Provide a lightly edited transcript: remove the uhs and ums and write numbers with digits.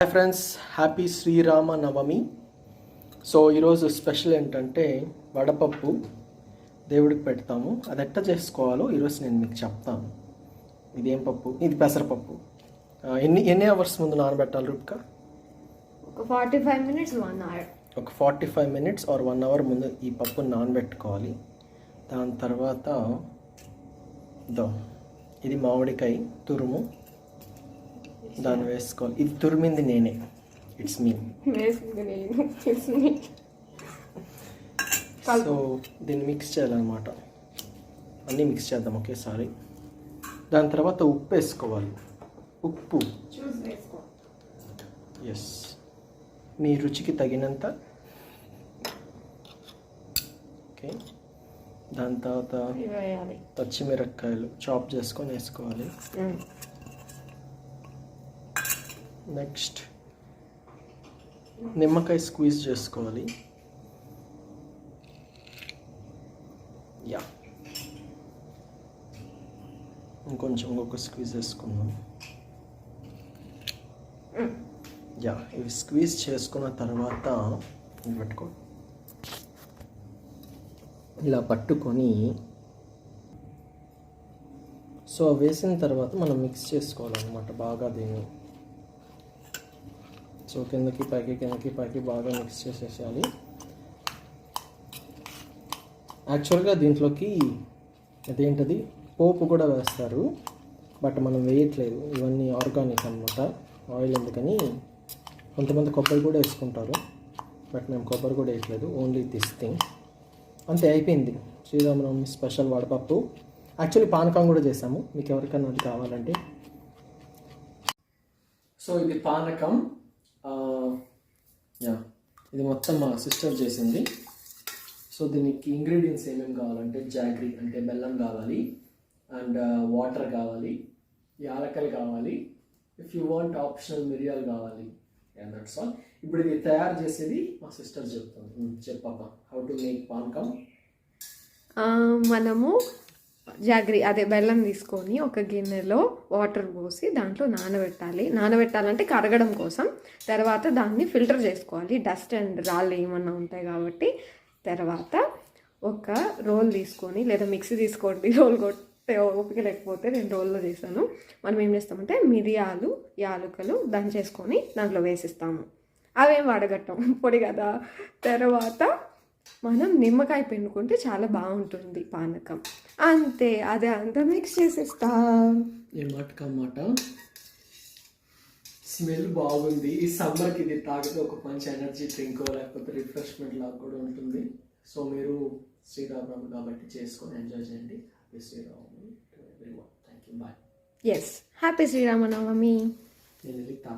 Hi friends, happy Srirama Navami. So ఈరోజు special ఏంటంటే వడపప్పు దేవుడికి పెడతాము. అది ఎట్లా చేసుకోవాలో ఈరోజు నేను మీకు చెప్తాను. ఇదేం పప్పు? ఇది పెసరపప్పు. ఎన్ని అవర్స్ ముందు నానబెట్టాలి రూప్కా? ఒక 45 minutes 1 hour. ఒక 45 minutes ఆర్ 1 hour ముందు ఈ పప్పుని నానబెట్టుకోవాలి. దాని తర్వాత ఇది మామిడికాయ తురుము, దాన్ని వేసుకోవాలి. ఇది తురిమింది నేనే, ఇట్స్ మీ. సో దీన్ని మిక్స్ చేయాలన్నమాట. అన్నీ మిక్స్ చేద్దాం ఒకేసారి. దాని తర్వాత ఉప్పు వేసుకోవాలి. ఉప్పు ఎస్, మీ రుచికి తగినంత. ఓకే, దాని తర్వాత పచ్చిమిరపకాయలు చాప్ చేసుకొని వేసుకోవాలి. నెక్స్ట్ నిమ్మకాయ స్క్వీజ్ చేసుకోవాలి. ఇంకొక స్క్వీజ్ వేసుకుందాం. ఇవి స్క్వీజ్ చేసుకున్న తర్వాత పెట్టుకో, ఇలా పట్టుకొని సో వేసిన తర్వాత మనం మిక్స్ చేసుకోవాలన్నమాట బాగా దీన్ని. సో కిందకి పైకి బాగా మిక్స్ చేసేసేయాలి. యాక్చువల్గా దీంట్లోకి అదేంటది పోపు కూడా వేస్తారు, బట్ మనం వేయట్లేదు. ఇవన్నీ ఆర్గానిక్ అన్నమాట. ఆయిల్ ఎందుకని కొంతమంది కొబ్బరి కూడా వేసుకుంటారు, బట్ మేము కొబ్బరి కూడా వేయట్లేదు. Only this thing. అంతే, అయిపోయింది శ్రీరామనవమి స్పెషల్ వడపప్పు. యాక్చువల్లీ పానకం కూడా చేసాము, మీకు ఎవరికైనా అది కావాలంటే. సో ఇది పానకం. ఇది మొత్తం మా సిస్టర్ చేసింది. సో దీనికి ఇంగ్రీడియంట్స్ ఏమేమి కావాలంటే జాగ్రీ అంటే బెల్లం కావాలి, అండ్ వాటర్ కావాలి, యాలకలు కావాలి, ఇఫ్ యూ వాంట్ ఆప్షనల్ మిరియాలు కావాలి. That's all. ఇప్పుడు ఇది తయారు చేసేది మా సిస్టర్ చెప్తాను. చెప్పాపా, హౌ టు మేక్ పానకం. మనము జాగ్రీ అదే బెల్లం తీసుకొని ఒక గిన్నెలో వాటర్ పోసి దాంట్లో నానబెట్టాలంటే కరగడం కోసం. తర్వాత దాన్ని ఫిల్టర్ చేసుకోవాలి, డస్ట్ అండ్ రాళ్ళు ఏమన్నా ఉంటాయి కాబట్టి. తర్వాత ఒక రోల్ తీసుకొని, లేదా మిక్సీ తీసుకోండి, రోల్ కొట్టే ఓపిక లేకపోతే నేను రోల్లో చేశాను. మనం ఏం చేస్తామంటే మిరియాలు యాలకులు దంచేసుకొని దాంట్లో వేసిస్తాము. అవేం వడగట్టం, పొడి కదా. తర్వాత మనం నిమ్మకాయ పిండుకుంటే చాలా బాగుంటుంది పానకం. అంతే, అదే అంతా మిక్స్ చేసేస్తాం. మాట స్మెల్ బాగుంది. ఈ సమ్మర్కి ఇది తాగితే ఒక మంచి ఎనర్జీ డ్రింక్ లేకపోతే రిఫ్రెష్మెంట్ లాగా కూడా ఉంటుంది. సో మీరు శ్రీరామనవమి కాబట్టి చేసుకొని ఎంజాయ్ చేయండి. Happy Sriramanavami to everyone. Thank you, bye. Yes, happy Sriramanavami. నేను